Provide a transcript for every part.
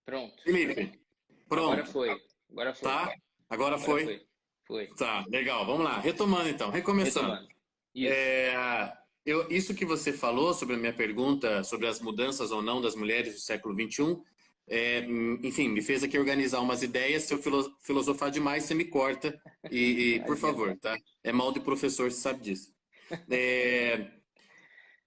Pronto. Felipe, Agora pronto, foi. Agora foi. tá? Agora Agora foi? foi. Foi. Tá, legal, vamos lá. Retomando então, recomeçando. Retomando. Isso. É, isso que você falou sobre a minha pergunta sobre as mudanças ou não das mulheres do século XXI, enfim, me fez aqui organizar umas ideias. Se eu filosofar demais, você me corta por Imagina. favor, tá? É mal de professor, você sabe disso. É,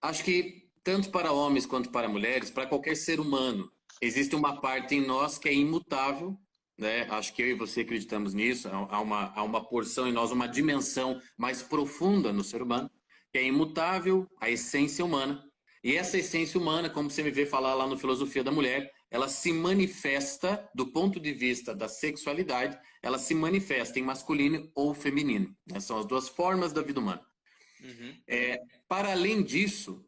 acho que tanto para homens quanto para mulheres, para qualquer ser humano, existe uma parte em nós que é imutável, né? Acho que eu e você acreditamos nisso. Há uma porção em nós, uma dimensão mais profunda no ser humano, que é imutável, a essência humana. E essa essência humana, como você me vê falar lá no Filosofia da Mulher, ela se manifesta, do ponto de vista da sexualidade, ela se manifesta em masculino ou feminino, né? São as duas formas da vida humana. Uhum. Para além disso,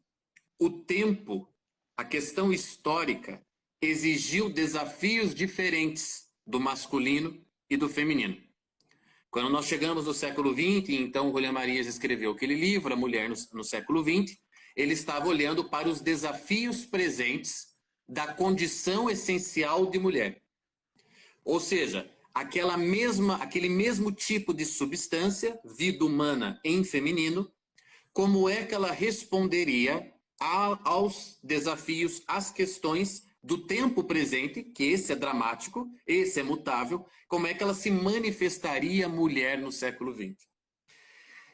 o tempo, a questão histórica, exigiu desafios diferentes do masculino e do feminino. Quando nós chegamos no século XX, então William Marias escreveu aquele livro, A Mulher no século XX, ele estava olhando para os desafios presentes da condição essencial de mulher. Ou seja, aquele mesmo tipo de substância, vida humana em feminino, como é que ela responderia aos desafios, às questões do tempo presente, que esse é dramático, esse é mutável, como é que ela se manifestaria mulher no século XX.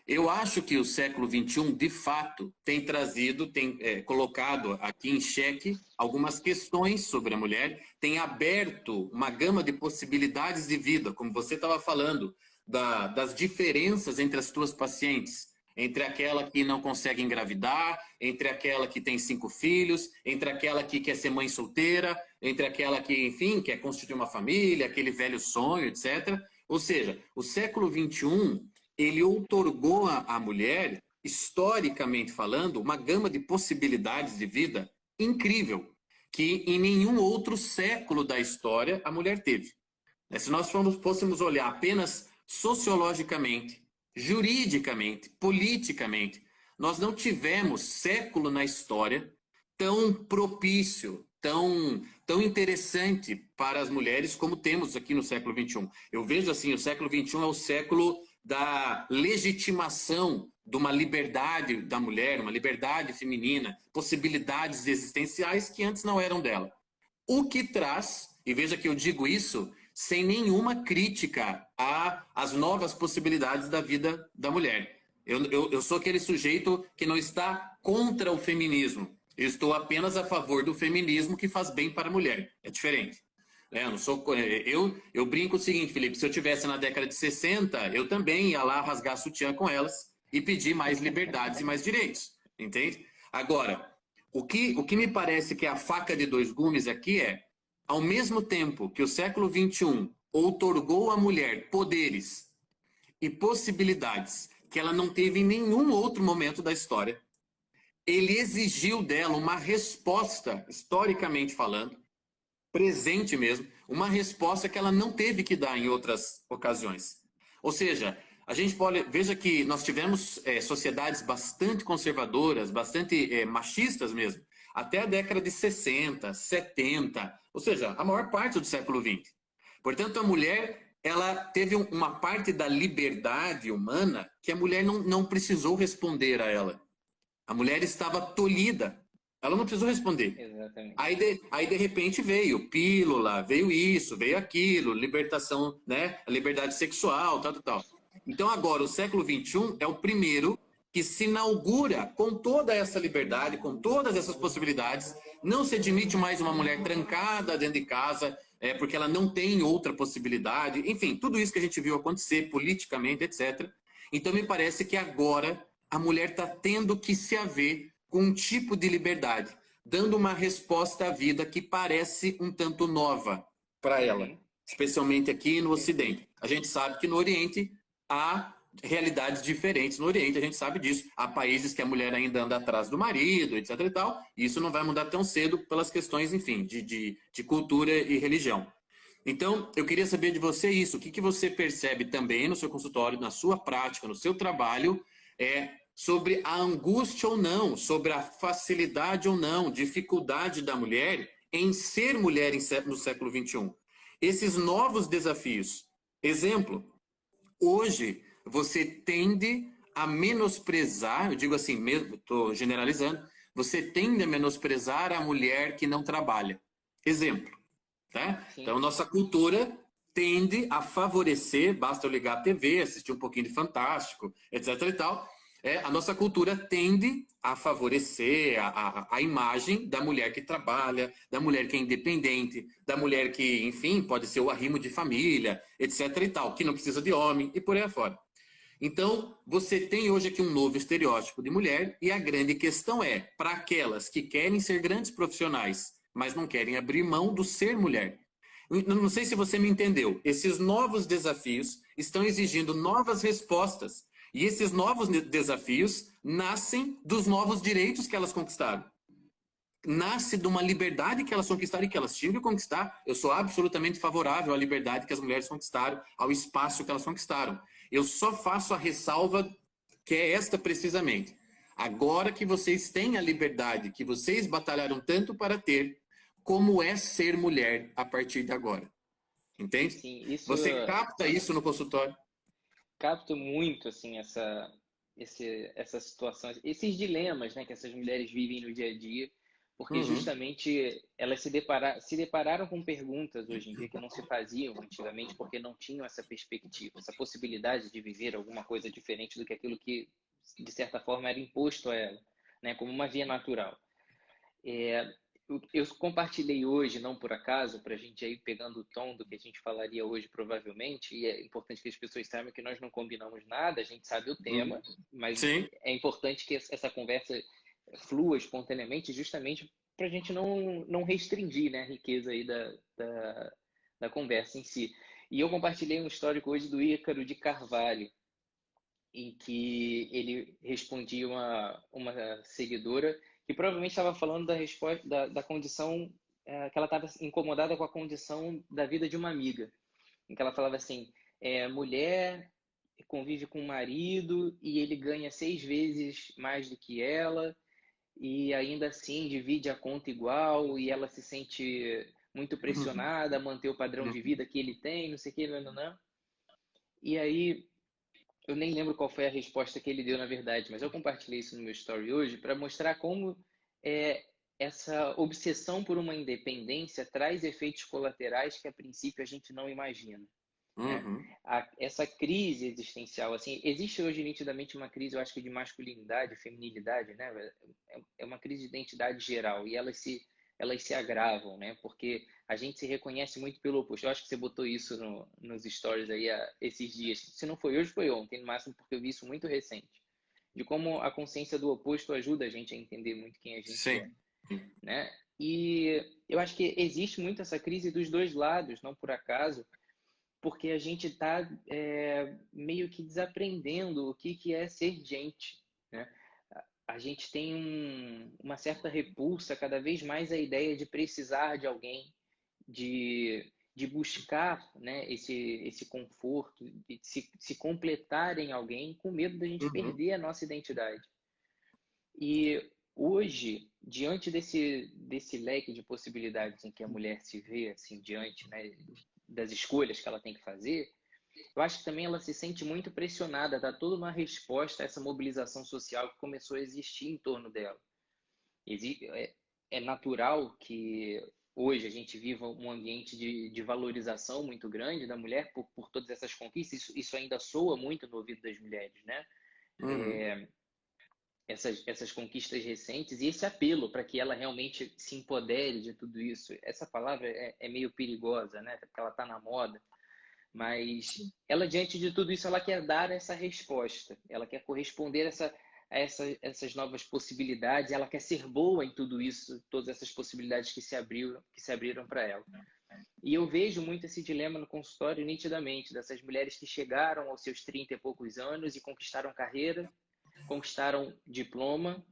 Eu acho que o século XXI, de fato, tem trazido, tem colocado aqui em xeque algumas questões sobre a mulher, tem aberto uma gama de possibilidades de vida, como você estava falando, das diferenças entre as tuas pacientes, entre aquela que não consegue engravidar, entre aquela que tem 5 filhos, entre aquela que quer ser mãe solteira, entre aquela que, enfim, quer constituir uma família, aquele velho sonho, etc. Ou seja, o século XXI ele outorgou à mulher, historicamente falando, uma gama de possibilidades de vida incrível, que em nenhum outro século da história a mulher teve. Se nós fôssemos olhar apenas sociologicamente, juridicamente, politicamente, nós não tivemos século na história tão propício, tão interessante para as mulheres como temos aqui no século XXI. Eu vejo assim, o século XXI é o século da legitimação de uma liberdade da mulher, uma liberdade feminina, possibilidades existenciais que antes não eram dela. O que traz, e veja que eu digo isso sem nenhuma crítica às novas possibilidades da vida da mulher. Eu sou aquele sujeito que não está contra o feminismo. Eu estou apenas a favor do feminismo que faz bem para a mulher. É diferente. Eu não sou, eu brinco o seguinte, Felipe, se eu tivesse na década de 60, eu também ia lá rasgar sutiã com elas e pedir mais liberdades e mais direitos. Entende? Agora, o que me parece que é a faca de dois gumes aqui é, ao mesmo tempo que o século XXI outorgou à mulher poderes e possibilidades que ela não teve em nenhum outro momento da história, ele exigiu dela uma resposta, historicamente falando, presente mesmo, uma resposta que ela não teve que dar em outras ocasiões. Ou seja, a gente pode, veja que nós tivemos sociedades bastante conservadoras, bastante machistas mesmo, até a década de 60, 70, ou seja, a maior parte do século XX. Portanto, a mulher, ela teve uma parte da liberdade humana que a mulher não precisou responder a ela. A mulher estava tolhida, ela não precisou responder. Exatamente. Aí de repente veio pílula, veio isso, veio aquilo, libertação, né? A liberdade sexual, tal, tal, tal. Então agora o século XXI é o primeiro que se inaugura com toda essa liberdade, com todas essas possibilidades. Não se admite mais uma mulher trancada dentro de casa, porque ela não tem outra possibilidade. Enfim, tudo isso que a gente viu acontecer politicamente, etc. Então me parece que agora a mulher está tendo que se haver com um tipo de liberdade, dando uma resposta à vida que parece um tanto nova para ela, Uhum. especialmente aqui no Perfeito. Ocidente. A gente sabe que no Oriente há realidades diferentes. No Oriente a gente sabe disso. Há países que a mulher ainda anda atrás do marido, etc. e tal. E isso não vai mudar tão cedo pelas questões, enfim, de cultura e religião. Então, eu queria saber de você isso. O que você percebe também no seu consultório, na sua prática, no seu trabalho, sobre a angústia ou não, sobre a facilidade ou não, dificuldade da mulher em ser mulher no século XXI. Esses novos desafios. Exemplo, hoje você tende a menosprezar, eu digo assim mesmo, estou generalizando, você tende a menosprezar a mulher que não trabalha. Exemplo, né? Sim. Então, nossa cultura tende a favorecer, basta eu ligar a TV, assistir um pouquinho de Fantástico, etc e tal, a nossa cultura tende a favorecer a imagem da mulher que trabalha, da mulher que é independente, da mulher que, enfim, pode ser o arrimo de família, etc e tal, que não precisa de homem e por aí afora. Então, você tem hoje aqui um novo estereótipo de mulher e a grande questão é, para aquelas que querem ser grandes profissionais, mas não querem abrir mão do ser mulher. Não sei se você me entendeu. Esses novos desafios estão exigindo novas respostas. E esses novos desafios nascem dos novos direitos que elas conquistaram. Nasce de uma liberdade que elas conquistaram e que elas tinham que conquistar. Eu sou absolutamente favorável à liberdade que as mulheres conquistaram, ao espaço que elas conquistaram. Eu só faço a ressalva que é esta precisamente. Agora que vocês têm a liberdade que vocês batalharam tanto para ter, como é ser mulher a partir de agora? Entende? Sim, isso Você capta isso no consultório? capto muito, assim, essa situação, esses dilemas, né, que essas mulheres vivem no dia a dia, porque Uhum. justamente elas se depararam com perguntas hoje em dia que não se faziam antigamente, porque não tinham essa perspectiva, essa possibilidade de viver alguma coisa diferente do que aquilo que, de certa forma, era imposto a ela, né, como uma via natural. Eu compartilhei hoje, não por acaso, para a gente aí pegando o tom do que a gente falaria hoje provavelmente, e é importante que as pessoas saibam que nós não combinamos nada, a gente sabe o tema, mas Sim. é importante que essa conversa flua espontaneamente, justamente para a gente não restringir, né, a riqueza aí da conversa em si. E eu compartilhei um histórico hoje do Ícaro de Carvalho, em que ele respondia uma seguidora que provavelmente estava falando da resposta da condição que ela estava incomodada com a condição da vida de uma amiga, em que ela falava assim, mulher convive com o marido e ele ganha 6 vezes mais do que ela e ainda assim divide a conta igual e ela se sente muito pressionada a manter o padrão de vida que ele tem, não sei o que, não. E aí eu nem lembro qual foi a resposta que ele deu, na verdade, mas eu compartilhei isso no meu story hoje para mostrar como é, essa obsessão por uma independência traz efeitos colaterais que, a princípio, a gente não imagina, né? Uhum. Essa crise existencial, assim, existe hoje nitidamente uma crise, eu acho que de masculinidade, feminilidade, né? É uma crise de identidade geral e elas se agravam, né? Porque a gente se reconhece muito pelo oposto. Eu acho que você botou isso nos stories aí esses dias. Se não foi hoje, foi ontem, no máximo, porque eu vi isso muito recente. De como a consciência do oposto ajuda a gente a entender muito quem a gente é, Sim. né? E eu acho que existe muito essa crise dos dois lados, não por acaso, porque a gente está meio que desaprendendo o que é ser gente, né? A gente tem uma certa repulsa cada vez mais à ideia de precisar de alguém, de buscar, né, esse conforto, de se completar em alguém com medo da gente Uhum. perder a nossa identidade. E hoje, diante desse leque de possibilidades em que a mulher se vê assim diante, né, das escolhas que ela tem que fazer, eu acho que também ela se sente muito pressionada, dá toda uma resposta a essa mobilização social que começou a existir em torno dela. É natural que hoje a gente viva um ambiente de valorização muito grande da mulher por todas essas conquistas. Isso ainda soa muito no ouvido das mulheres, né? Uhum. Essas conquistas recentes e esse apelo para que ela realmente se empodere de tudo isso. Essa palavra é meio perigosa, né? Porque ela está na moda. Mas ela, diante de tudo isso, ela quer dar essa resposta. Ela quer corresponder essas novas possibilidades. Ela quer ser boa em tudo isso, todas essas possibilidades que se abriram para ela. E eu vejo muito esse dilema no consultório nitidamente, dessas mulheres que chegaram aos seus 30 e poucos anos e conquistaram carreira, conquistaram diploma,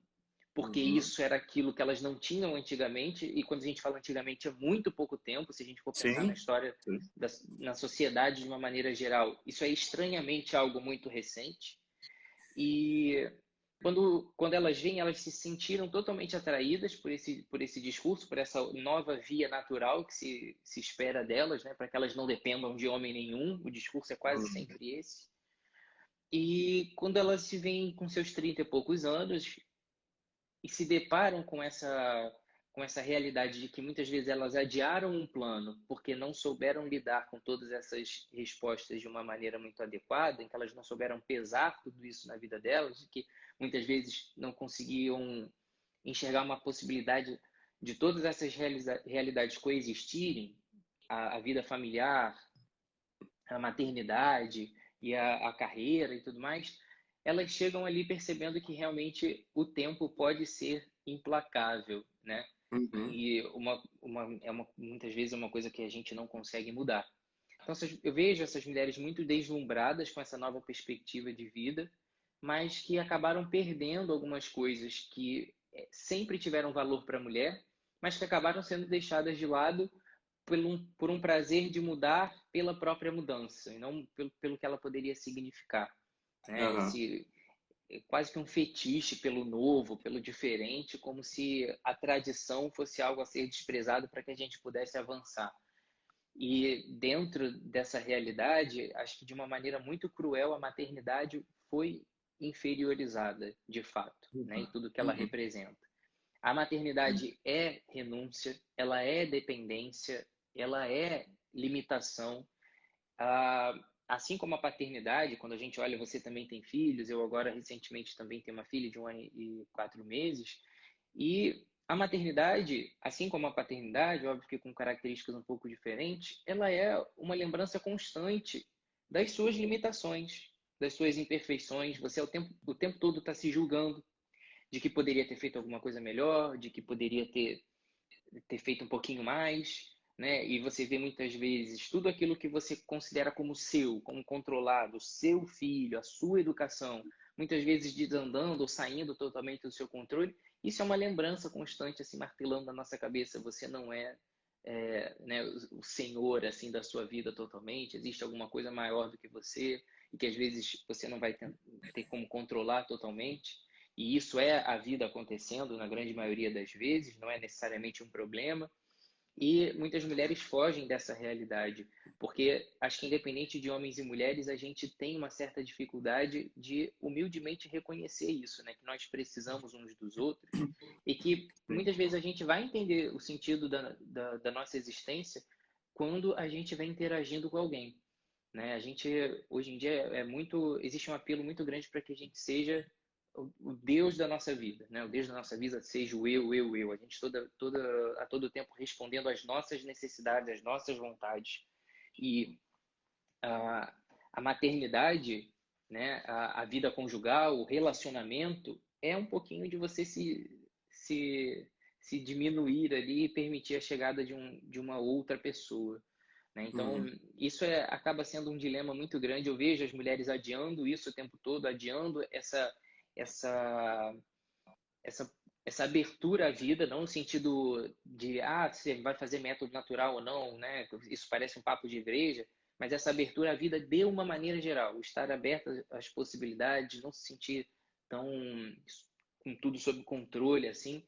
porque Uhum. isso era aquilo que elas não tinham antigamente, e quando a gente fala antigamente é muito pouco tempo, se a gente for pensar na Sim. história, na sociedade de uma maneira geral, isso é estranhamente algo muito recente, e quando elas vêm, elas se sentiram totalmente atraídas por esse discurso, por essa nova via natural que se espera delas, né? Para que elas não dependam de homem nenhum. O discurso é quase sempre esse. E quando elas se veem com seus 30 e poucos anos e se deparam com essa realidade de que muitas vezes elas adiaram um plano porque não souberam lidar com todas essas respostas de uma maneira muito adequada, em que elas não souberam pesar tudo isso na vida delas, de que muitas vezes não conseguiam enxergar uma possibilidade de todas essas realidades coexistirem, a vida familiar, a maternidade e a carreira e tudo mais, elas chegam ali percebendo que realmente o tempo pode ser implacável, né? Uhum. E muitas vezes é uma coisa que a gente não consegue mudar. Então, eu vejo essas mulheres muito deslumbradas com essa nova perspectiva de vida, mas que acabaram perdendo algumas coisas que sempre tiveram valor para a mulher, mas que acabaram sendo deixadas de lado por um prazer de mudar pela própria mudança, e não pelo que ela poderia significar. Né? Uhum. Quase que um fetiche pelo novo, pelo diferente, como se a tradição fosse algo a ser desprezado para que a gente pudesse avançar. E dentro dessa realidade, acho que de uma maneira muito cruel, a maternidade foi inferiorizada, de fato, né? E tudo que ela Uhum. representa. A maternidade é renúncia, ela é dependência, ela é limitação. Assim como a paternidade, quando a gente olha, você também tem filhos, eu agora recentemente também tenho uma filha de 1 ano e 4 meses, e a maternidade, assim como a paternidade, óbvio que com características um pouco diferentes, ela é uma lembrança constante das suas limitações, das suas imperfeições. Você o tempo todo está se julgando de que poderia ter feito alguma coisa melhor, de que poderia ter feito um pouquinho mais, né? E você vê muitas vezes tudo aquilo que você considera como seu, como controlado, seu filho, a sua educação, muitas vezes desandando ou saindo totalmente do seu controle. Isso é uma lembrança constante, assim, martelando na nossa cabeça. Você não né, o senhor, assim, da sua vida totalmente. Existe alguma coisa maior do que você e que às vezes você não vai ter como controlar totalmente. E isso é a vida acontecendo na grande maioria das vezes, não é necessariamente um problema. E muitas mulheres fogem dessa realidade, porque acho que independente de homens e mulheres, a gente tem uma certa dificuldade de humildemente reconhecer isso, né? Que nós precisamos uns dos outros e que muitas vezes a gente vai entender o sentido da nossa existência quando a gente vai interagindo com alguém, né? A gente, hoje em dia, existe um apelo muito grande para que a gente seja o Deus da nossa vida, né? O Deus da nossa vida seja o eu. A gente a todo tempo respondendo às nossas necessidades, às nossas vontades. E a, a maternidade, né? A vida conjugal, o relacionamento, é um pouquinho de você se diminuir ali e permitir a chegada de uma outra pessoa. Né? Então, Uhum. isso acaba sendo um dilema muito grande. Eu vejo as mulheres adiando isso o tempo todo, adiando essa, essa, essa abertura à vida, não no sentido de, você vai fazer método natural ou não, né? Isso parece um papo de igreja, mas essa abertura à vida de uma maneira geral, estar aberta às possibilidades, não se sentir tão com tudo sob controle, assim,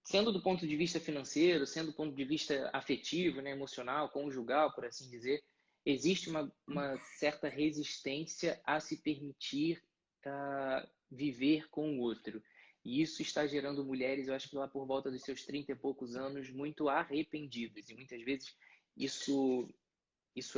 sendo do ponto de vista financeiro, sendo do ponto de vista afetivo, né, emocional, conjugal, por assim dizer, existe uma certa resistência a se permitir viver com o outro. E isso está gerando mulheres, eu acho que lá por volta dos seus 30 e poucos anos, muito arrependidas. E muitas vezes isso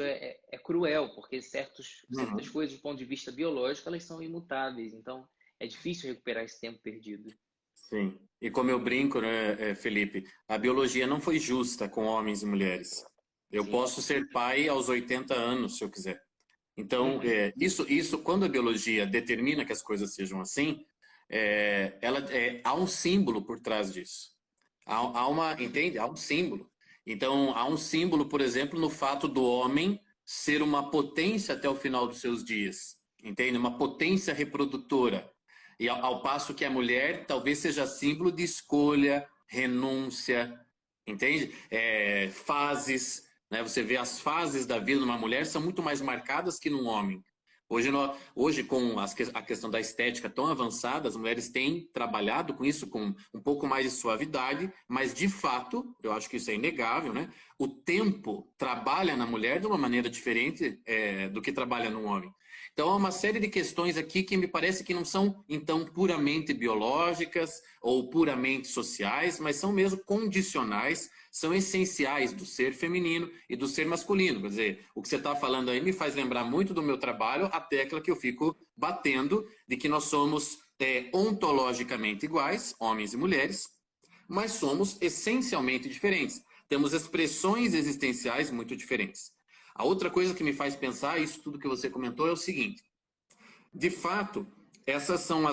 é cruel, porque certas Uhum. coisas, do ponto de vista biológico, elas são imutáveis. Então, é difícil recuperar esse tempo perdido. Sim. E como eu brinco, né, Felipe, a biologia não foi justa com homens e mulheres. Eu Sim. posso ser pai aos 80 anos, se eu quiser. Então, Uhum. quando a biologia determina que as coisas sejam assim, há um símbolo por trás disso. Entende? Há um símbolo. Então, há um símbolo, por exemplo, no fato do homem ser uma potência até o final dos seus dias. Entende? Uma potência reprodutora. E ao passo que a mulher talvez seja símbolo de escolha, renúncia, entende? Fases, né? Você vê as fases da vida de uma mulher são muito mais marcadas que num homem. Hoje com a questão da estética tão avançada, as mulheres têm trabalhado com isso com um pouco mais de suavidade, mas de fato, eu acho que isso é inegável, né? O tempo trabalha na mulher de uma maneira diferente do que trabalha no homem. Então, há uma série de questões aqui que me parece que não são, então, puramente biológicas ou puramente sociais, mas são mesmo condicionais, são essenciais do ser feminino e do ser masculino. Quer dizer, o que você está falando aí me faz lembrar muito do meu trabalho, a tecla que eu fico batendo de que nós somos ontologicamente iguais, homens e mulheres, mas somos essencialmente diferentes. Temos expressões existenciais muito diferentes. A outra coisa que me faz pensar, isso tudo que você comentou, é o seguinte: de fato, esses são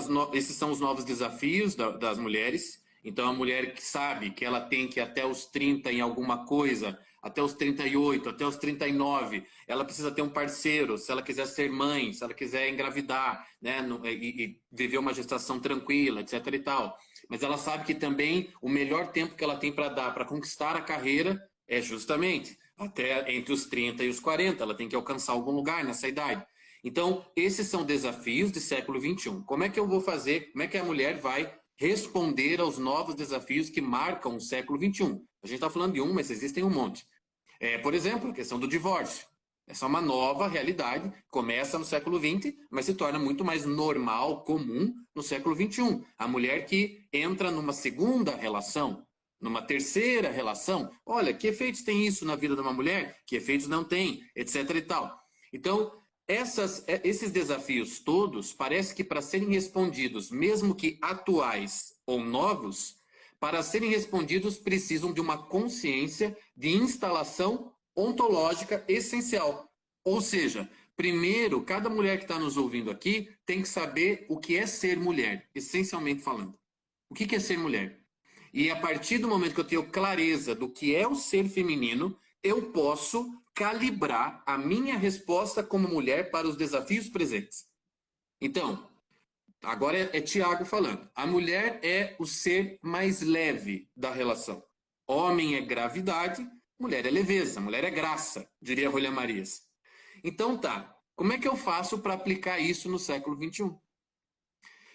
os novos desafios das mulheres. Então, a mulher que sabe que ela tem que até os 30 em alguma coisa, até os 38, até os 39, ela precisa ter um parceiro, se ela quiser ser mãe, se ela quiser engravidar, né, e viver uma gestação tranquila, etc e tal. Mas ela sabe que também o melhor tempo que ela tem para dar para conquistar a carreira é justamente até entre os 30 e os 40. Ela tem que alcançar algum lugar nessa idade. Então, esses são desafios do século XXI. Como é que eu vou fazer? Como é que a mulher vai responder aos novos desafios que marcam o século XXI? A gente está falando de um, mas existem um monte. Por exemplo, a questão do divórcio. Essa é uma nova realidade, começa no século XX, mas se torna muito mais normal, comum no século XXI. A mulher que entra numa segunda relação, numa terceira relação, olha, que efeitos tem isso na vida de uma mulher? Que efeitos não tem? Etc e tal. Então, esses desafios todos, parece que para serem respondidos, mesmo que atuais ou novos, para serem respondidos precisam de uma consciência de instalação ontológica essencial. Ou seja, primeiro, cada mulher que está nos ouvindo aqui tem que saber o que é ser mulher, essencialmente falando. O que é ser mulher? E a partir do momento que eu tenho clareza do que é o ser feminino, eu posso calibrar a minha resposta como mulher para os desafios presentes. Então, agora é Tiago falando. A mulher é o ser mais leve da relação. Homem é gravidade, mulher é leveza, mulher é graça, diria Rolha Marias. Então tá, como é que eu faço para aplicar isso no século XXI?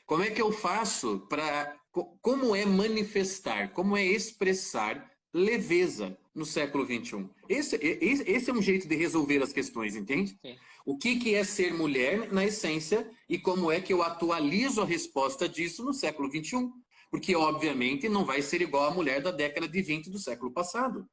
Como é que eu faço para... Como é manifestar, como é expressar leveza no século XXI? Esse é um jeito de resolver as questões, entende? Sim. O que é ser mulher na essência e como é que eu atualizo a resposta disso no século XXI? Porque, obviamente, não vai ser igual à mulher da década de 20 do século passado.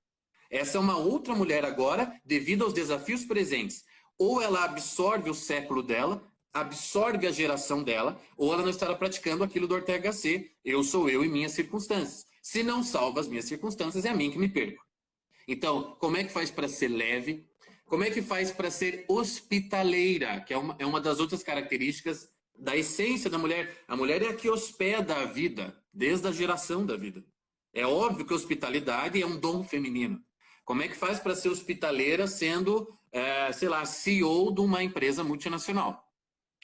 Essa é uma outra mulher agora, devido aos desafios presentes. Ou ela absorve o século dela, absorve a geração dela, ou ela não estará praticando aquilo do Ortega Gasset, eu sou eu e minhas circunstâncias. Se não salva as minhas circunstâncias, é a mim que me perco. Então, como é que faz para ser leve? Como é que faz para ser hospitaleira? Que é uma das outras características da essência da mulher. A mulher é a que hospeda a vida, desde a geração da vida. É óbvio que a hospitalidade é um dom feminino. Como é que faz para ser hospitaleira sendo, sei lá, CEO de uma empresa multinacional?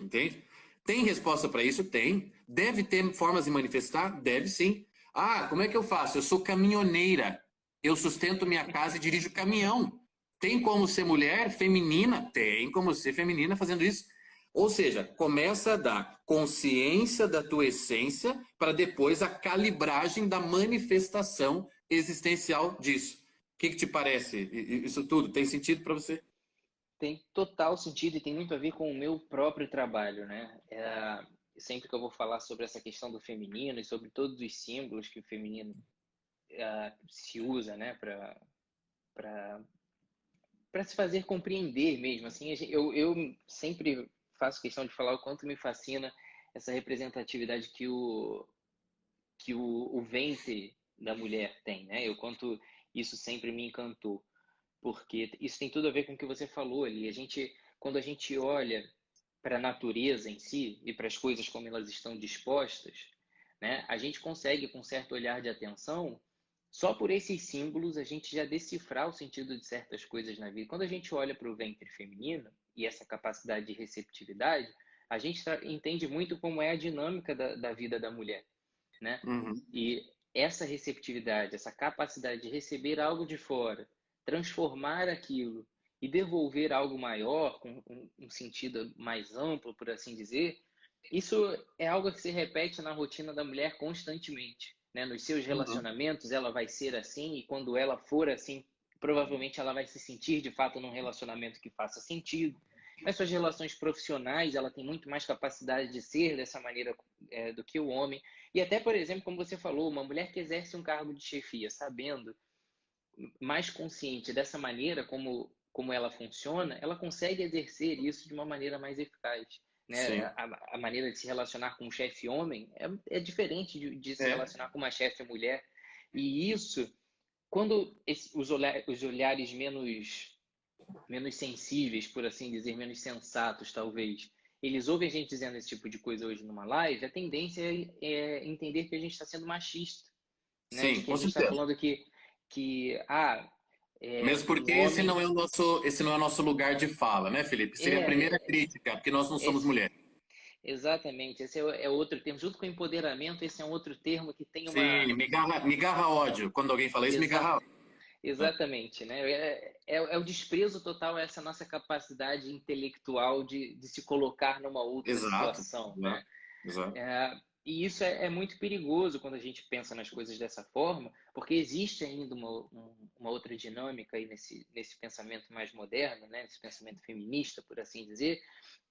Entende? Tem resposta para isso? Tem. Deve ter formas de manifestar? Deve sim. Ah, como é que eu faço? Eu sou caminhoneira. Eu sustento minha casa e dirijo caminhão. Tem como ser mulher feminina? Tem como ser feminina fazendo isso. Ou seja, começa a dar consciência da tua essência para depois a calibragem da manifestação existencial disso. O que te parece isso tudo? Tem sentido para você? Tem total sentido e tem muito a ver com o meu próprio trabalho, né? Sempre que eu vou falar sobre essa questão do feminino e sobre todos os símbolos que o feminino se usa, né, para se fazer compreender mesmo. Assim, eu sempre faço questão de falar o quanto me fascina essa representatividade que o ventre da mulher tem, né? O quanto isso sempre me encantou, porque isso tem tudo a ver com o que você falou ali. Quando a gente olha para a natureza em si e para as coisas como elas estão dispostas, né? A gente consegue, com um certo olhar de atenção, só por esses símbolos, a gente já decifrar o sentido de certas coisas na vida. Quando a gente olha para o ventre feminino e essa capacidade de receptividade, a gente entende muito como é a dinâmica da vida da mulher, né? Uhum. E essa receptividade, essa capacidade de receber algo de fora, transformar aquilo e devolver algo maior, com um sentido mais amplo, por assim dizer, isso é algo que se repete na rotina da mulher constantemente, né? Nos seus Uhum. relacionamentos, ela vai ser assim, e quando ela for assim, provavelmente ela vai se sentir de fato num relacionamento que faça sentido. Nas suas relações profissionais, ela tem muito mais capacidade de ser dessa maneira do que o homem. E até, por exemplo, como você falou, uma mulher que exerce um cargo de chefia, sabendo, mais consciente dessa maneira como ela funciona, ela consegue exercer isso de uma maneira mais eficaz. Né? Sim. A maneira de se relacionar com um chefe homem é diferente de se É. relacionar com uma chefe mulher. E isso, quando os olhares menos sensíveis, por assim dizer, menos sensatos, talvez, eles ouvem a gente dizendo esse tipo de coisa hoje numa live, a tendência é entender que a gente está sendo machista, né? De Sim, que a com gente está certeza. falando que Mesmo um porque homem esse não é o nosso lugar de fala, né, Felipe? Seria a primeira é, crítica, porque nós não somos esse, mulheres. exatamente, esse é outro termo, junto com empoderamento, esse é um outro termo que tem uma Sim, me garra ódio. Quando alguém fala isso, me exa, garra ódio. É, exatamente, né? É o desprezo total a essa nossa capacidade intelectual de se colocar numa outra exato, situação, né? exato, exato. E isso é muito perigoso quando a gente pensa nas coisas dessa forma, porque existe ainda uma outra dinâmica aí nesse pensamento mais moderno, né? Nesse pensamento feminista, por assim dizer,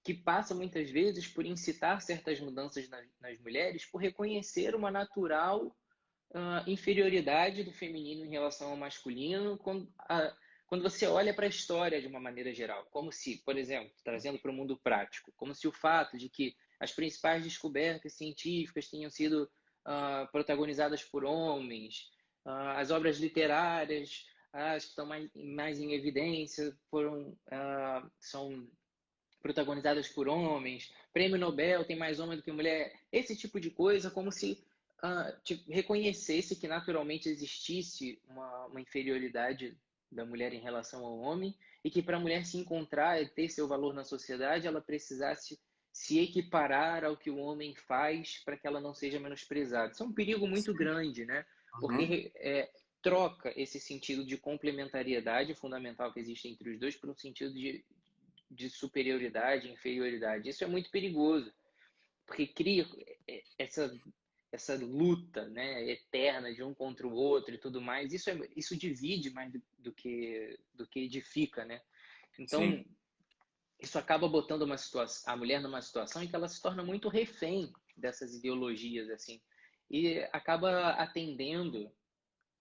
que passa muitas vezes por incitar certas mudanças nas mulheres, por reconhecer uma natural inferioridade do feminino em relação ao masculino quando você olha para a história de uma maneira geral. Como se, por exemplo, trazendo para o mundo prático, como se o fato de que as principais descobertas científicas tenham sido protagonizadas por homens, as obras literárias, as que estão mais em evidência, são protagonizadas por homens, prêmio Nobel tem mais homem do que mulher, esse tipo de coisa, como se reconhecesse que naturalmente existisse uma inferioridade da mulher em relação ao homem e que para a mulher se encontrar e ter seu valor na sociedade, ela precisasse se equiparar ao que o homem faz para que ela não seja menosprezada. Isso é um perigo muito grande, né? Uhum. Porque troca esse sentido de complementariedade fundamental que existe entre os dois por um sentido de superioridade, inferioridade. Isso é muito perigoso, porque cria essa luta, né, eterna de um contra o outro e tudo mais. Isso divide mais do que edifica, né? Então, Sim, isso acaba botando a mulher numa situação em que ela se torna muito refém dessas ideologias, assim, e acaba atendendo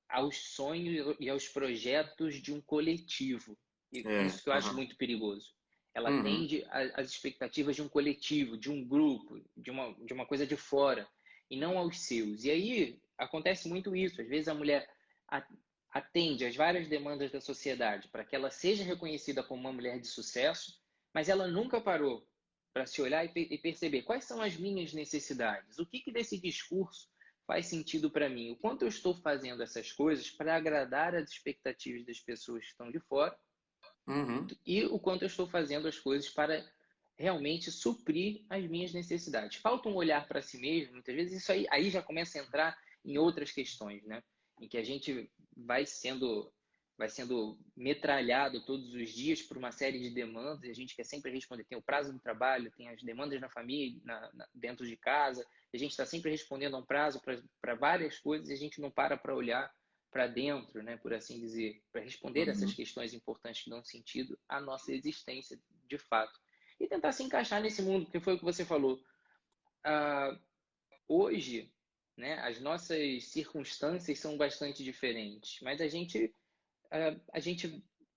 aos sonhos e aos projetos de um coletivo. E é. isso que eu acho Aham. muito perigoso. Ela Uhum. atende às expectativas de um coletivo, de um grupo, de uma coisa de fora, e não aos seus. E aí acontece muito isso. Às vezes a mulher atende às várias demandas da sociedade para que ela seja reconhecida como uma mulher de sucesso, mas ela nunca parou para se olhar e perceber quais são as minhas necessidades, o que desse discurso faz sentido para mim, o quanto eu estou fazendo essas coisas para agradar as expectativas das pessoas que estão de fora Uhum. e o quanto eu estou fazendo as coisas para realmente suprir as minhas necessidades. Falta um olhar para si mesmo, muitas vezes isso aí já começa a entrar em outras questões, né? Em que a gente vai sendo metralhado todos os dias por uma série de demandas, e a gente quer sempre responder. Tem o prazo do trabalho, tem as demandas na família, dentro de casa, a gente está sempre respondendo a um prazo para várias coisas e a gente não para olhar para dentro, né, por assim dizer, para responder essas Uhum. questões importantes que dão sentido à nossa existência, de fato. E tentar se encaixar nesse mundo, que foi o que você falou. Ah, hoje, né, as nossas circunstâncias são bastante diferentes, mas a gente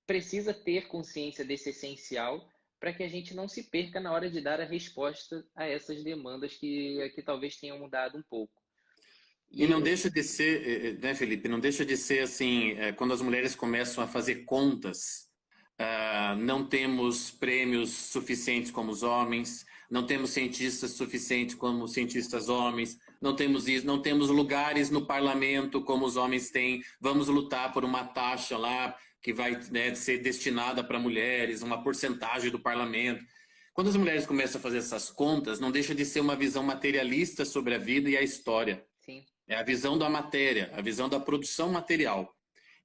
precisa ter consciência desse essencial para que a gente não se perca na hora de dar a resposta a essas demandas que talvez tenham mudado um pouco. E não E deixa de ser, né, Felipe? Não deixa de ser assim, quando as mulheres começam a fazer contas, não temos prêmios suficientes como os homens, não temos cientistas suficientes como cientistas homens, não temos isso, não temos lugares no parlamento como os homens têm. Vamos lutar por uma taxa lá que vai, né, ser destinada para mulheres, uma porcentagem do parlamento. Quando as mulheres começam a fazer essas contas, não deixa de ser uma visão materialista sobre a vida e a história. sim, É a visão da matéria, a visão da produção material.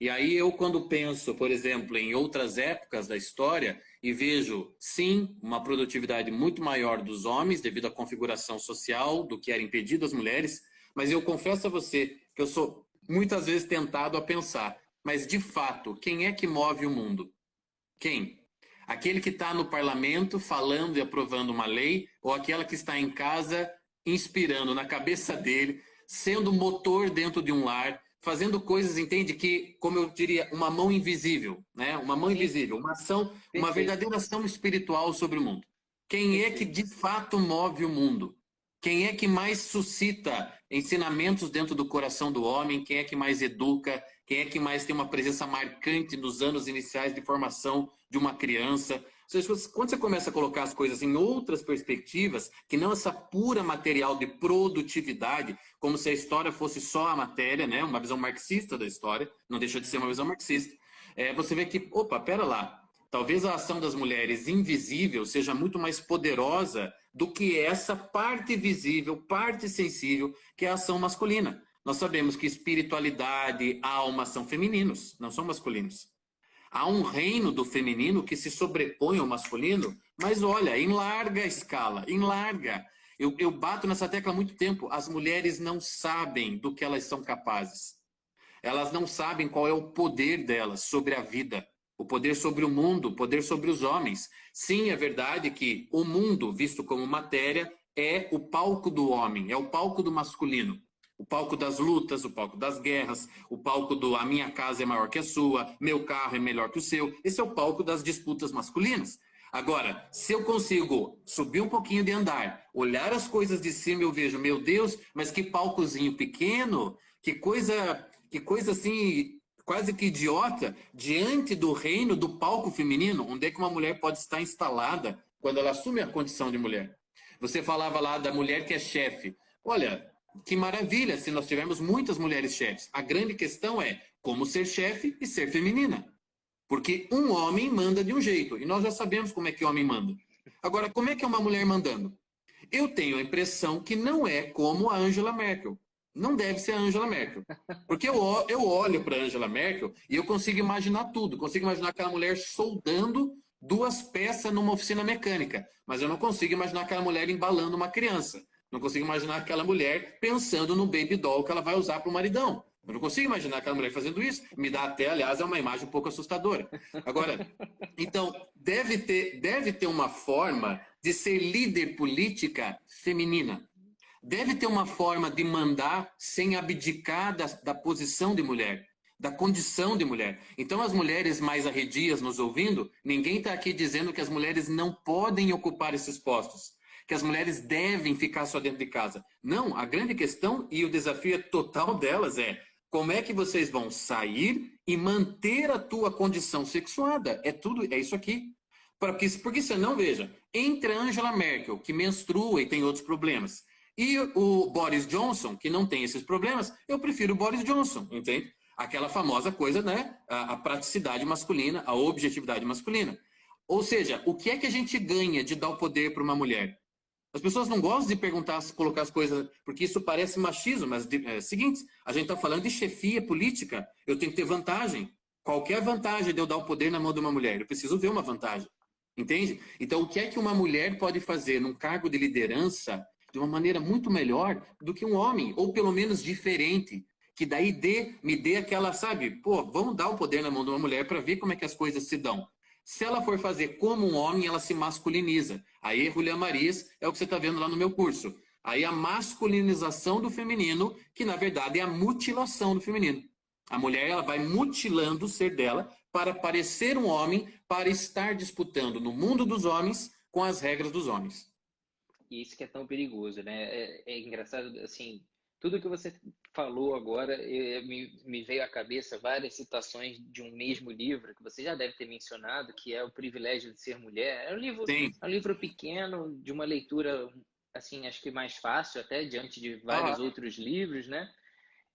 E aí eu, quando penso, por exemplo, em outras épocas da história, e vejo, sim, uma produtividade muito maior dos homens devido à configuração social do que era impedido às mulheres, mas eu confesso a você que eu sou muitas vezes tentado a pensar, mas de fato, quem é que move o mundo? Quem? Aquele que está no parlamento falando e aprovando uma lei, ou aquela que está em casa inspirando na cabeça dele, sendo motor dentro de um lar, fazendo coisas, entende? Que, como eu diria, uma mão invisível, né? Uma mão Sim, invisível, uma ação, uma perfeito, verdadeira ação espiritual sobre o mundo. Quem é que perfeito. de fato move o mundo? Quem é que mais suscita ensinamentos dentro do coração do homem? Quem é que mais educa? Quem é que mais tem uma presença marcante nos anos iniciais de formação de uma criança? Ou seja, quando você começa a colocar as coisas em outras perspectivas, que não essa pura material de produtividade, como se a história fosse só a matéria, né? Uma visão marxista da história, não deixa de ser uma visão marxista. Você vê que, opa, pera lá, talvez a ação das mulheres invisível seja muito mais poderosa do que essa parte visível, parte sensível, que é a ação masculina. Nós sabemos que espiritualidade, alma são femininos, não são masculinos. Há um reino do feminino que se sobrepõe ao masculino, mas olha, em larga escala, em larga. Eu bato nessa tecla há muito tempo. As mulheres não sabem do que elas são capazes. Elas não sabem qual é o poder delas sobre a vida, o poder sobre o mundo, o poder sobre os homens. Sim, é verdade que o mundo, visto como matéria, é o palco do homem, é o palco do masculino. O palco das lutas, o palco das guerras, o palco do a minha casa é maior que a sua, meu carro é melhor que o seu. Esse é o palco das disputas masculinas. Agora, se eu consigo subir um pouquinho de andar, olhar as coisas de cima, eu vejo, meu Deus, mas que palcozinho pequeno, que coisa assim, quase que idiota, diante do reino do palco feminino, onde é que uma mulher pode estar instalada quando ela assume a condição de mulher. Você falava lá da mulher que é chefe. Olha, que maravilha se nós tivermos muitas mulheres chefes. A grande questão é como ser chefe e ser feminina. Porque um homem manda de um jeito, e nós já sabemos como é que o homem manda. Agora, como é que é uma mulher mandando? Eu tenho a impressão que não é como a Angela Merkel. Não deve ser a Angela Merkel. Porque eu olho para a Angela Merkel e eu consigo imaginar tudo. Consigo imaginar aquela mulher soldando duas peças numa oficina mecânica. Mas eu não consigo imaginar aquela mulher embalando uma criança. Não consigo imaginar aquela mulher pensando no baby doll que ela vai usar para o maridão. Eu não consigo imaginar aquela mulher fazendo isso. Me dá até, aliás, é uma imagem um pouco assustadora. Agora, então, deve ter uma forma de ser líder política feminina. Deve ter uma forma de mandar sem abdicar da posição de mulher, da condição de mulher. Então, as mulheres mais arredias nos ouvindo, ninguém está aqui dizendo que as mulheres não podem ocupar esses postos, que as mulheres devem ficar só dentro de casa. Não, a grande questão e o desafio total delas é como é que vocês vão sair e manter a tua condição sexuada. É tudo, é isso aqui. Porque senão, veja, entre a Angela Merkel, que menstrua e tem outros problemas, e o Boris Johnson, que não tem esses problemas, eu prefiro o Boris Johnson, entende? Aquela famosa coisa, né? A praticidade masculina, a objetividade masculina. Ou seja, o que é que a gente ganha de dar o poder para uma mulher? As pessoas não gostam de perguntar, colocar as coisas, porque isso parece machismo, mas é seguinte, a gente está falando de chefia política, eu tenho que ter vantagem. Qualquer vantagem de eu dar o poder na mão de uma mulher, eu preciso ver uma vantagem. Entende? Então, o que é que uma mulher pode fazer num cargo de liderança de uma maneira muito melhor do que um homem, ou pelo menos diferente, que daí me dê aquela, sabe, pô, vamos dar o poder na mão de uma mulher para ver como é que as coisas se dão. Se ela for fazer como um homem, ela se masculiniza. Aí, Julia Marias, é o que você está vendo lá no meu curso. Aí a masculinização do feminino, que na verdade é a mutilação do feminino. A mulher ela vai mutilando o ser dela para parecer um homem, para estar disputando no mundo dos homens com as regras dos homens. E isso que é tão perigoso, né? É engraçado, assim, tudo que você falou agora, me veio à cabeça várias citações de um mesmo livro, que você já deve ter mencionado, que é O Privilégio de Ser Mulher. Sim. É um livro pequeno, de uma leitura, assim, acho que mais fácil, até diante de vários Ah, outros livros, né?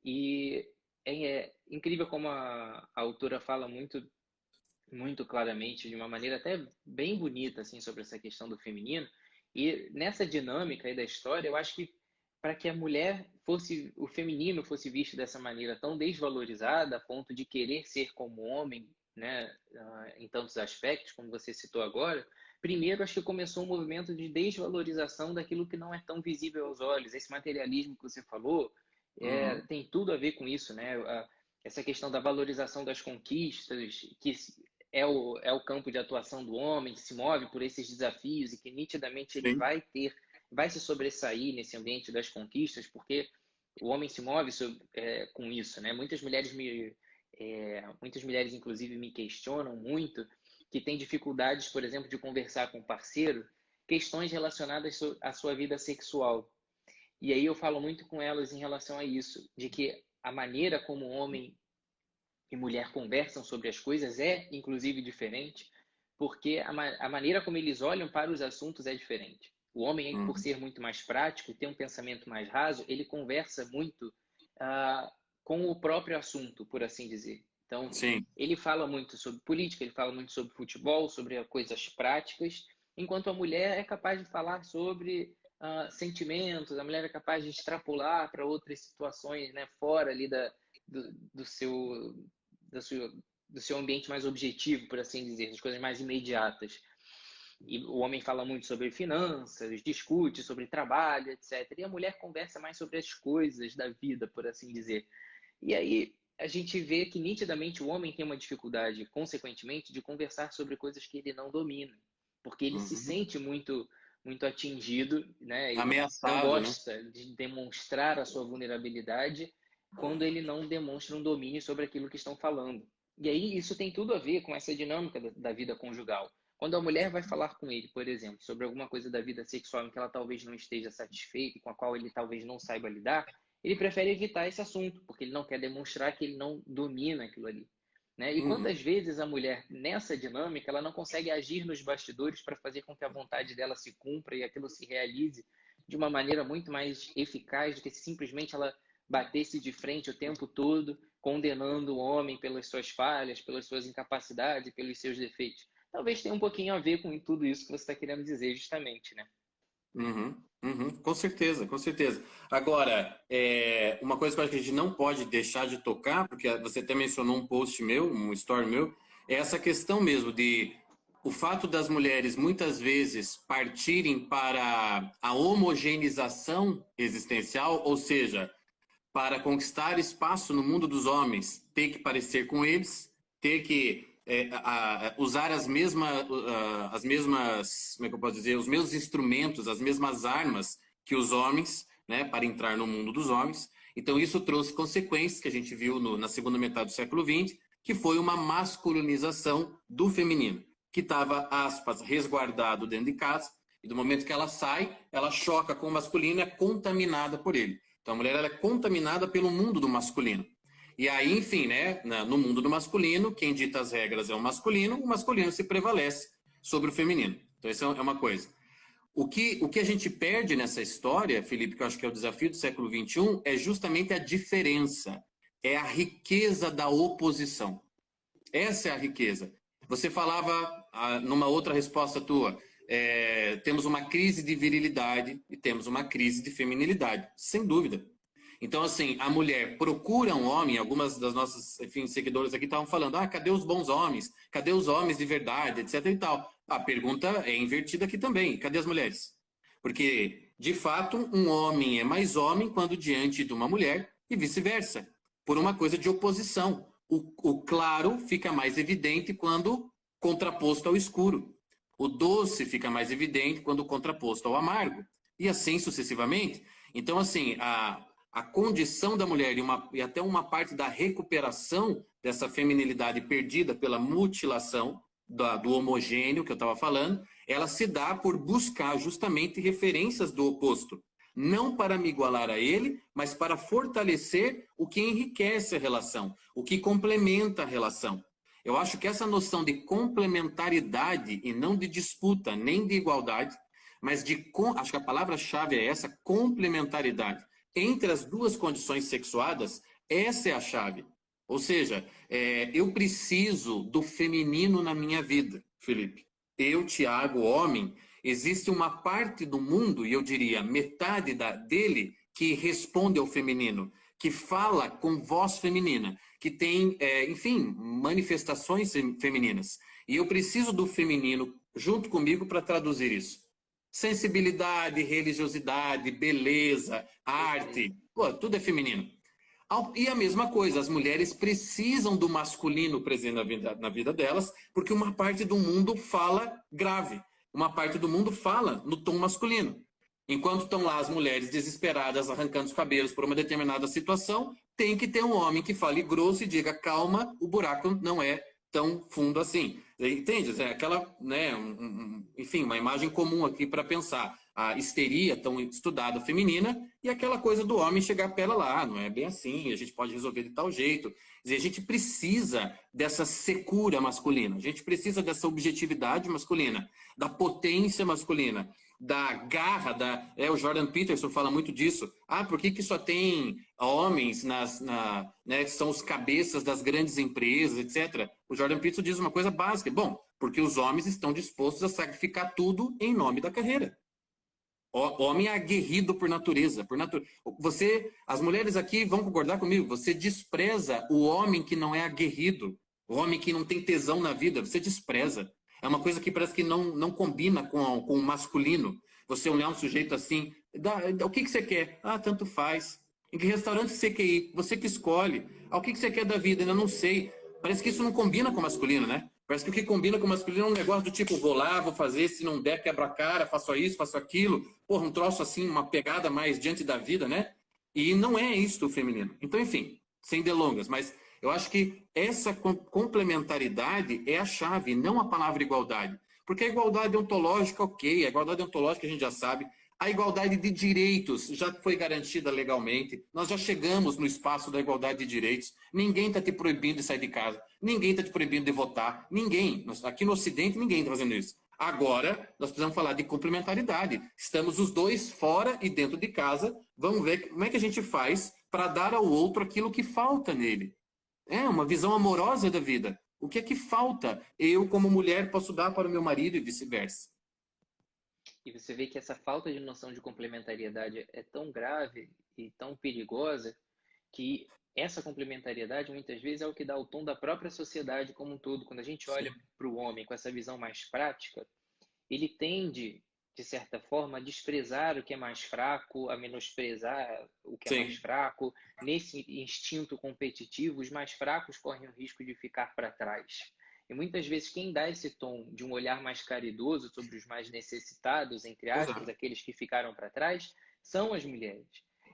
E é incrível como a autora fala muito claramente, de uma maneira até bem bonita, assim, sobre essa questão do feminino. E nessa dinâmica aí da história, eu acho que para que a mulher fosse, o feminino fosse visto dessa maneira tão desvalorizada, a ponto de querer ser como homem, né, em tantos aspectos, como você citou agora, primeiro acho que começou um movimento de desvalorização daquilo que não é tão visível aos olhos. Esse materialismo que você falou tem tudo a ver com isso, né? Essa questão da valorização das conquistas, que é o campo de atuação do homem, que se move por esses desafios e que nitidamente ele Sim. vai se sobressair nesse ambiente das conquistas, porque o homem se move com isso, né? Muitas mulheres, inclusive, me questionam muito que têm dificuldades, por exemplo, de conversar com o parceiro, questões relacionadas à sua vida sexual. E aí eu falo muito com elas em relação a isso, de que a maneira como homem e mulher conversam sobre as coisas é, inclusive, diferente, porque a maneira como eles olham para os assuntos é diferente. O homem, por ser muito mais prático e ter um pensamento mais raso, ele conversa muito com o próprio assunto, por assim dizer. Então, Sim. ele fala muito sobre política, ele fala muito sobre futebol, sobre coisas práticas, enquanto a mulher é capaz de falar sobre sentimentos, a mulher é capaz de extrapolar para outras situações, né, fora ali do seu ambiente mais objetivo, por assim dizer, das coisas mais imediatas. E o homem fala muito sobre finanças, discute sobre trabalho, etc. E a mulher conversa mais sobre as coisas da vida, por assim dizer. E aí a gente vê que nitidamente o homem tem uma dificuldade, consequentemente, de conversar sobre coisas que ele não domina, porque ele se sente muito atingido, né? E não Ameaçado, né? gosta de demonstrar a sua vulnerabilidade quando ele não demonstra um domínio sobre aquilo que estão falando. E aí isso tem tudo a ver com essa dinâmica da vida conjugal. Quando a mulher vai falar com ele, por exemplo, sobre alguma coisa da vida sexual em que ela talvez não esteja satisfeita e com a qual ele talvez não saiba lidar, ele prefere evitar esse assunto, porque ele não quer demonstrar que ele não domina aquilo ali. Né? E quantas vezes a mulher, nessa dinâmica, ela não consegue agir nos bastidores para fazer com que a vontade dela se cumpra e aquilo se realize de uma maneira muito mais eficaz do que se simplesmente ela batesse de frente o tempo todo, condenando o homem pelas suas falhas, pelas suas incapacidades, pelos seus defeitos. Talvez tenha um pouquinho a ver com tudo isso que você está querendo dizer, justamente, né? Com certeza, com certeza. Agora, uma coisa que eu acho que a gente não pode deixar de tocar, porque você até mencionou um post meu, um story meu, é essa questão mesmo de o fato das mulheres muitas vezes partirem para a homogeneização existencial, ou seja, para conquistar espaço no mundo dos homens, ter que parecer com eles, ter que usar as mesmas, como é que eu posso dizer, os mesmos instrumentos, as mesmas armas que os homens, né, para entrar no mundo dos homens. Então isso trouxe consequências que a gente viu na segunda metade do século XX, que foi uma masculinização do feminino, que estava, aspas, resguardado dentro de casa, e do momento que ela sai, ela choca com o masculino e é contaminada por ele. Então a mulher ela é contaminada pelo mundo do masculino. E aí, enfim, né, no mundo do masculino, quem dita as regras é o masculino se prevalece sobre o feminino. Então isso é uma coisa. O que a gente perde nessa história, Felipe, que eu acho que é o desafio do século XXI, é justamente a diferença, é a riqueza da oposição. Essa é a riqueza. Você falava, numa outra resposta tua, temos uma crise de virilidade e temos uma crise de feminilidade, sem dúvida. Então, assim, a mulher procura um homem, algumas das nossas, enfim, seguidoras aqui estavam falando, cadê os bons homens? Cadê os homens de verdade, etc e tal. A pergunta é invertida aqui também, cadê as mulheres? Porque, de fato, um homem é mais homem quando diante de uma mulher e vice-versa, por uma coisa de oposição. O claro fica mais evidente quando contraposto ao escuro. O doce fica mais evidente quando contraposto ao amargo. E assim sucessivamente. Então, assim, a condição da mulher e até uma parte da recuperação dessa feminilidade perdida pela mutilação do homogêneo que eu estava falando, ela se dá por buscar justamente referências do oposto. Não para me igualar a ele, mas para fortalecer o que enriquece a relação, o que complementa a relação. Eu acho que essa noção de complementaridade e não de disputa, nem de igualdade, mas acho que a palavra-chave é essa, complementaridade. Entre as duas condições sexuadas, essa é a chave. Ou seja, eu preciso do feminino na minha vida, Felipe. Eu, Tiago, homem, existe uma parte do mundo, e eu diria metade dele, que responde ao feminino, que fala com voz feminina, que tem, enfim, manifestações femininas. E eu preciso do feminino junto comigo para traduzir isso. Sensibilidade, religiosidade, beleza, arte, pô, tudo é feminino. E a mesma coisa, as mulheres precisam do masculino presente na vida delas, porque uma parte do mundo fala grave, uma parte do mundo fala no tom masculino. Enquanto estão lá as mulheres desesperadas, arrancando os cabelos por uma determinada situação, tem que ter um homem que fale grosso e diga, calma, o buraco não é tão fundo assim. Entende? É aquela, né, enfim, uma imagem comum aqui para pensar. A histeria tão estudada feminina e aquela coisa do homem chegar pela lá, não é bem assim, a gente pode resolver de tal jeito. Quer dizer, a gente precisa dessa secura masculina, a gente precisa dessa objetividade masculina, da potência masculina, da garra, o Jordan Peterson fala muito disso. Ah, por que só tem homens né, que são os cabeças das grandes empresas, etc. O Jordan Peterson diz uma coisa básica. Bom, porque os homens estão dispostos a sacrificar tudo em nome da carreira. O homem é aguerrido por natureza. As mulheres aqui vão concordar comigo. Você despreza o homem que não é aguerrido, o homem que não tem tesão na vida. Você despreza. É uma coisa que parece que não combina com o masculino. Você olhar um sujeito assim, o que você quer? Ah, tanto faz. Em que restaurante você quer ir? Você que escolhe. Ah, o que você quer da vida? Ainda não sei. Parece que isso não combina com o masculino, né? Parece que o que combina com o masculino é um negócio do tipo, vou lá, vou fazer, se não der, quebra a cara, faço isso, faço aquilo. Porra, um troço assim, uma pegada mais diante da vida, né? E não é isso o feminino. Então, enfim, sem delongas, mas eu acho que essa complementaridade é a chave, não a palavra igualdade. Porque a igualdade ontológica, ok, a igualdade ontológica a gente já sabe, a igualdade de direitos já foi garantida legalmente, nós já chegamos no espaço da igualdade de direitos, ninguém está te proibindo de sair de casa, ninguém está te proibindo de votar, ninguém. Aqui no Ocidente, ninguém está fazendo isso. Agora, nós precisamos falar de complementaridade. Estamos os dois fora e dentro de casa, vamos ver como é que a gente faz para dar ao outro aquilo que falta nele. É uma visão amorosa da vida. O que é que falta? Eu, como mulher, posso dar para o meu marido e vice-versa. E você vê que essa falta de noção de complementariedade é tão grave e tão perigosa que essa complementariedade muitas vezes é o que dá o tom da própria sociedade como um todo. Quando a gente olha para o homem com essa visão mais prática, ele tende, de certa forma, a desprezar o que é mais fraco, a menosprezar o que é mais Sim. fraco. Nesse instinto competitivo, os mais fracos correm o risco de ficar para trás. E muitas vezes quem dá esse tom de um olhar mais caridoso sobre os mais necessitados, entre aspas, Exato. aqueles que ficaram para trás, são as mulheres.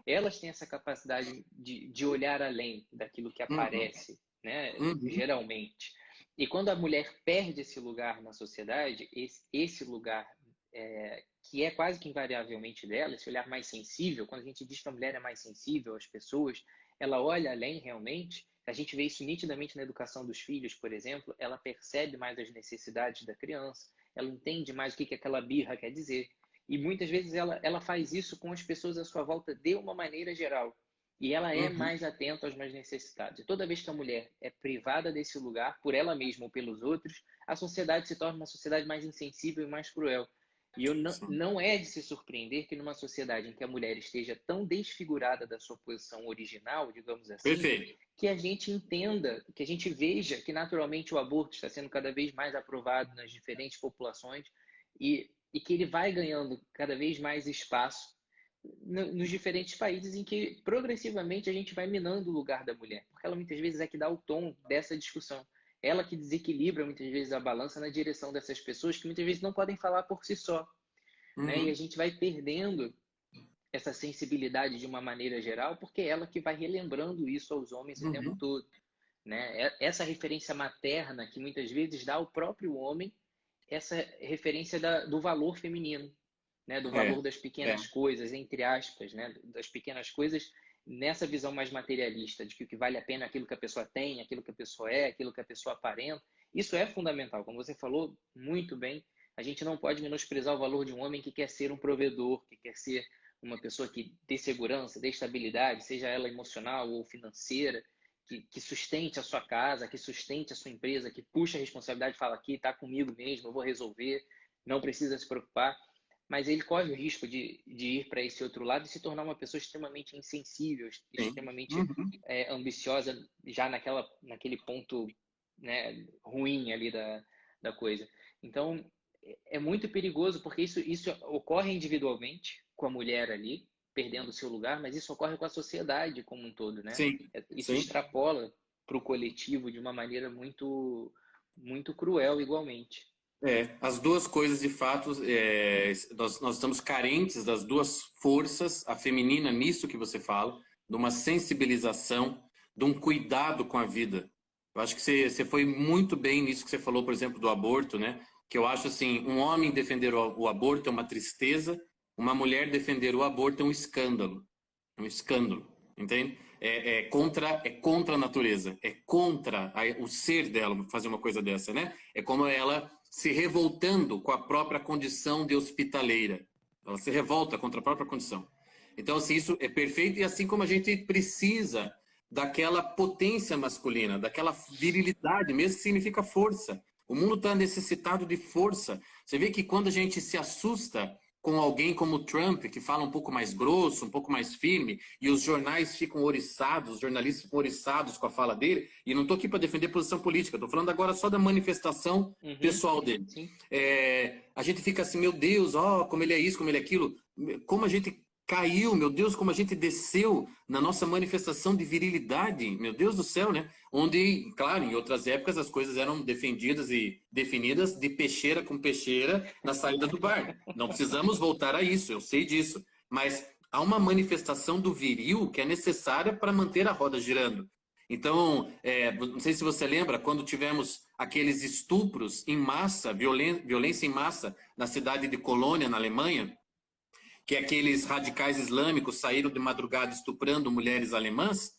Elas têm essa capacidade de olhar além daquilo que Uhum. aparece, né, Uhum. geralmente. E quando a mulher perde esse lugar na sociedade, esse lugar que é quase que invariavelmente dela, esse olhar mais sensível, quando a gente diz que a mulher é mais sensível às pessoas, ela olha além realmente, a gente vê isso nitidamente na educação dos filhos, por exemplo, ela percebe mais as necessidades da criança, ela entende mais o que aquela birra quer dizer. E muitas vezes ela faz isso com as pessoas à sua volta de uma maneira geral. E ela é Uhum. mais atenta aos mais necessitados. E toda vez que a mulher é privada desse lugar, por ela mesma ou pelos outros, a sociedade se torna uma sociedade mais insensível e mais cruel. E Sim. não é de se surpreender que numa sociedade em que a mulher esteja tão desfigurada da sua posição original, digamos assim, Perfeito. que a gente entenda, que a gente veja que naturalmente o aborto está sendo cada vez mais aprovado nas diferentes populações e que ele vai ganhando cada vez mais espaço nos diferentes países em que progressivamente a gente vai minando o lugar da mulher, porque ela muitas vezes é que dá o tom dessa discussão. Ela que desequilibra muitas vezes a balança na direção dessas pessoas que muitas vezes não podem falar por si só, né? E a Uhum. gente vai perdendo essa sensibilidade de uma maneira geral, porque é ela que vai relembrando isso aos homens o tempo Uhum. todo, né? Essa referência materna que muitas vezes dá ao próprio homem essa referência do valor feminino, né? Do É, valor das é. pequenas coisas, entre aspas, né? Das pequenas coisas nessa visão mais materialista, de que o que vale a pena é aquilo que a pessoa tem, aquilo que a pessoa é, aquilo que a pessoa aparenta. Isso é fundamental. Como você falou muito bem, a gente não pode menosprezar o valor de um homem que quer ser um provedor, que quer ser uma pessoa que dê segurança, dê estabilidade, seja ela emocional ou financeira, que sustente a sua casa, que sustente a sua empresa, que puxa a responsabilidade e fala aqui, está comigo mesmo, eu vou resolver, não precisa se preocupar. mas ele corre o risco de ir para esse outro lado e se tornar uma pessoa extremamente insensível, Sim. extremamente ambiciosa, já naquele ponto, né, ruim ali da coisa. Então, é muito perigoso, porque isso ocorre individualmente com a mulher ali, perdendo o seu lugar, mas isso ocorre com a sociedade como um todo, né? Sim, Isso sim. extrapola para o coletivo de uma maneira muito, muito cruel igualmente. As duas coisas de fato, nós estamos carentes das duas forças, a feminina nisso que você fala, de uma sensibilização, de um cuidado com a vida. Eu acho que você foi muito bem nisso que você falou, por exemplo, do aborto, né? Que eu acho assim, um homem defender o aborto é uma tristeza, uma mulher defender o aborto é um escândalo. É um escândalo, entende? É contra a natureza, é contra o ser dela fazer uma coisa dessa, né? É como ela se revoltando com a própria condição de hospitaleira. Ela se revolta contra a própria condição. Então, assim, isso é perfeito, e assim como a gente precisa daquela potência masculina, daquela virilidade, mesmo que significa força. O mundo está necessitado de força. Você vê que quando a gente se assusta com alguém como o Trump, que fala um pouco mais grosso, um pouco mais firme, e os jornais ficam oriçados, os jornalistas ficam oriçados com a fala dele, e não estou aqui para defender posição política, estou falando agora só da manifestação Uhum, pessoal dele. sim. A gente fica assim, meu Deus, ó, como ele é isso, como ele é aquilo, como a gente caiu, meu Deus, como a gente desceu na nossa manifestação de virilidade, meu Deus do céu, né? Onde, claro, em outras épocas as coisas eram defendidas e definidas de peixeira com peixeira na saída do bar. Não precisamos voltar a isso, eu sei disso. Mas há uma manifestação do viril que é necessária para manter a roda girando. Então, não sei se você lembra, quando tivemos aqueles estupros em massa, violência em massa na cidade de Colônia, na Alemanha, que aqueles radicais islâmicos saíram de madrugada estuprando mulheres alemãs.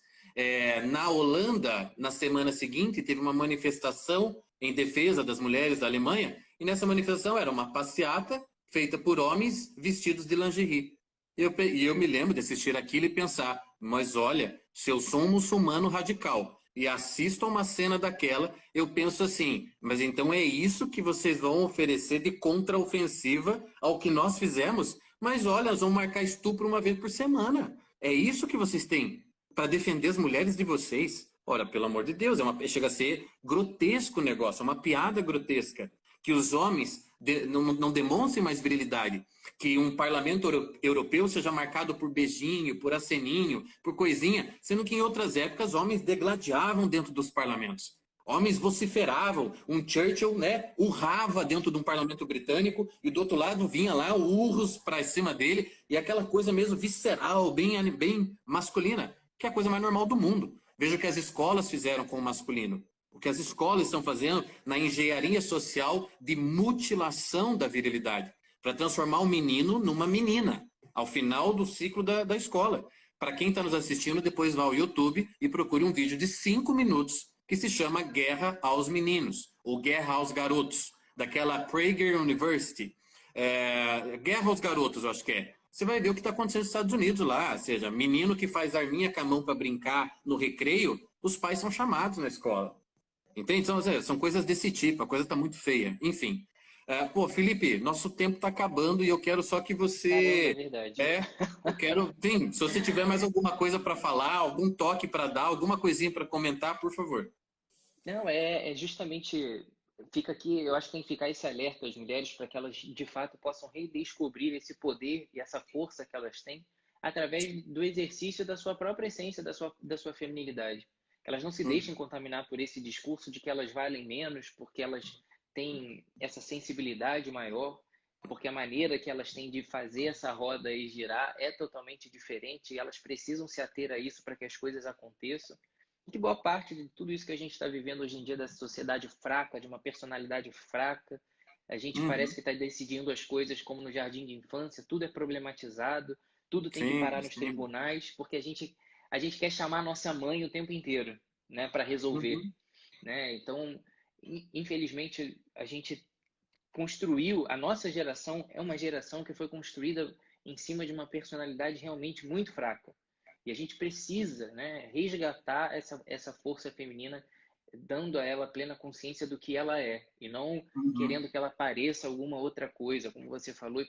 Na Holanda, na semana seguinte, teve uma manifestação em defesa das mulheres da Alemanha, e nessa manifestação era uma passeata feita por homens vestidos de lingerie. E eu me lembro de assistir aquilo e pensar, mas olha, se eu sou um muçulmano radical e assisto a uma cena daquela, eu penso assim, mas então é isso que vocês vão oferecer de contraofensiva ao que nós fizemos? Mas olha, nós vamos marcar estupro uma vez por semana. É isso que vocês têm para defender as mulheres de vocês? Ora, pelo amor de Deus, chega a ser grotesco o negócio, é uma piada grotesca. Que os homens não demonstrem mais virilidade. Que um parlamento europeu seja marcado por beijinho, por aceninho, por coisinha, sendo que em outras épocas homens degladiavam dentro dos parlamentos. Homens vociferavam, um Churchill, né, urrava dentro de um parlamento britânico e do outro lado vinha lá urros para cima dele e aquela coisa mesmo visceral, bem masculina, que é a coisa mais normal do mundo. Veja o que as escolas fizeram com o masculino, o que as escolas estão fazendo na engenharia social de mutilação da virilidade, para transformar o menino numa menina, ao final do ciclo da escola. Para quem está nos assistindo, depois vá ao YouTube e procure um vídeo de 5 minutos que se chama Guerra aos Meninos, ou Guerra aos Garotos, daquela Prager University. Guerra aos Garotos, eu acho que é. Você vai ver o que está acontecendo nos Estados Unidos lá, ou seja, menino que faz arminha com a mão para brincar no recreio, os pais são chamados na escola. Entende? São coisas desse tipo, a coisa está muito feia. Enfim. Pô, Felipe, nosso tempo está acabando e eu quero só que Caramba, é você. verdade. Eu quero. Sim, se você tiver mais alguma coisa para falar, algum toque para dar, alguma coisinha para comentar, por favor. Não, é justamente. Fica aqui, eu acho que tem que ficar esse alerta às mulheres para que elas de fato possam redescobrir esse poder e essa força que elas têm através do exercício da sua própria essência, da sua feminilidade. Que elas não se deixem contaminar por esse discurso de que elas valem menos porque elas têm essa sensibilidade maior, porque a maneira que elas têm de fazer essa roda aí girar é totalmente diferente e elas precisam se ater a isso para que as coisas aconteçam. E que boa parte de tudo isso que a gente está vivendo hoje em dia, dessa sociedade fraca, de uma personalidade fraca, a gente parece Uhum. que está decidindo as coisas como no jardim de infância, tudo é problematizado, tudo tem que Sim, parar nos sim. tribunais, porque a gente quer chamar a nossa mãe o tempo inteiro, né, para resolver, Uhum. né? Então, infelizmente, a gente construiu, a nossa geração é uma geração que foi construída em cima de uma personalidade realmente muito fraca. E a gente precisa, né, resgatar essa força feminina, dando a ela plena consciência do que ela é, e não Uhum. querendo que ela pareça alguma outra coisa, como você falou,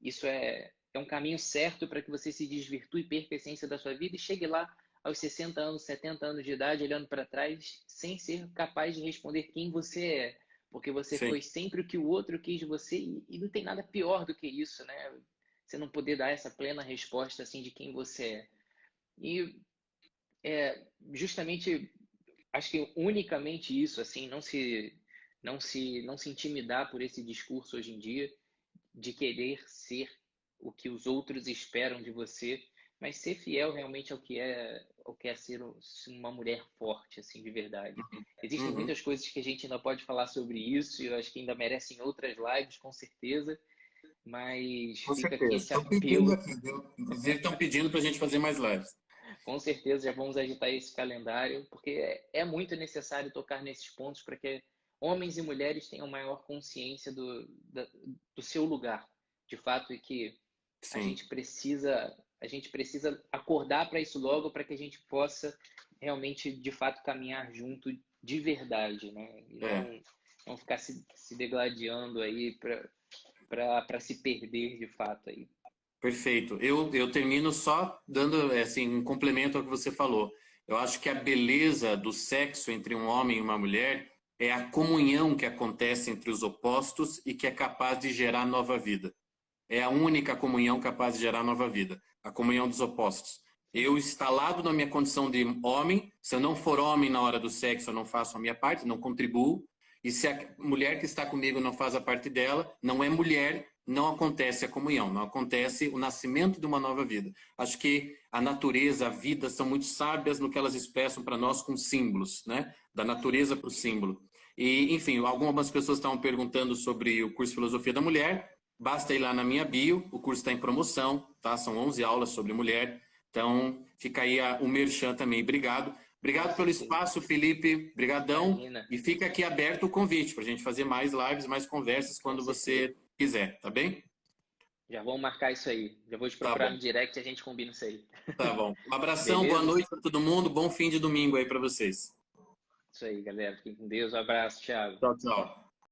isso é um caminho certo para que você se desvirtue e perca a essência da sua vida e chegue lá aos 60 anos, 70 anos de idade, olhando para trás, sem ser capaz de responder quem você é. Porque você Sim. foi sempre o que o outro quis de você e não tem nada pior do que isso, né? Você não poder dar essa plena resposta assim de quem você é. E justamente, acho que unicamente isso, assim, não se intimidar por esse discurso hoje em dia de querer ser o que os outros esperam de você, mas ser fiel realmente ao que é ser uma mulher forte, assim, de verdade. Existem Uhum. muitas coisas que a gente ainda pode falar sobre isso, e eu acho que ainda merecem outras lives, com certeza, mas Com fica aqui certeza. esse Estão pedindo apelo. aqui, viu? Inclusive estão pedindo para a gente fazer mais lives. Com certeza já vamos agitar esse calendário, porque é muito necessário tocar nesses pontos para que homens e mulheres tenham maior consciência do seu lugar, de fato, e que a Sim. gente precisa, a gente precisa acordar para isso logo, para que a gente possa realmente, de fato, caminhar junto de verdade, né? E É. não ficar se degladiando aí para se perder de fato aí. Perfeito. Eu termino só dando assim, um complemento ao que você falou. Eu acho que a beleza do sexo entre um homem e uma mulher é a comunhão que acontece entre os opostos e que é capaz de gerar nova vida. É a única comunhão capaz de gerar nova vida, a comunhão dos opostos. Eu, instalado na minha condição de homem, se eu não for homem na hora do sexo, eu não faço a minha parte, não contribuo. E se a mulher que está comigo não faz a parte dela, não é mulher, não acontece a comunhão, não acontece o nascimento de uma nova vida. Acho que a natureza, a vida são muito sábias no que elas expressam para nós com símbolos, né? Da natureza para o símbolo. E, enfim, algumas pessoas estavam perguntando sobre o curso Filosofia da Mulher. Basta ir lá na minha bio, o curso está em promoção, tá? São 11 aulas sobre mulher. Então, fica aí o merchan também. Obrigado. Com Obrigado pelo certeza. espaço, Felipe. Brigadão. Imagina, E fica aqui aberto o convite para a gente fazer mais lives, mais conversas com quando certeza. você quiser, tá bem? Já vamos marcar isso aí. Já vou te Tá procurar bom, no direct e a gente combina isso aí. tá bom. Um abração, boa Beleza? noite para todo mundo, bom fim de domingo aí para vocês. Isso aí, galera. Fiquem com Deus. Um abraço, Thiago. Tchau, tchau.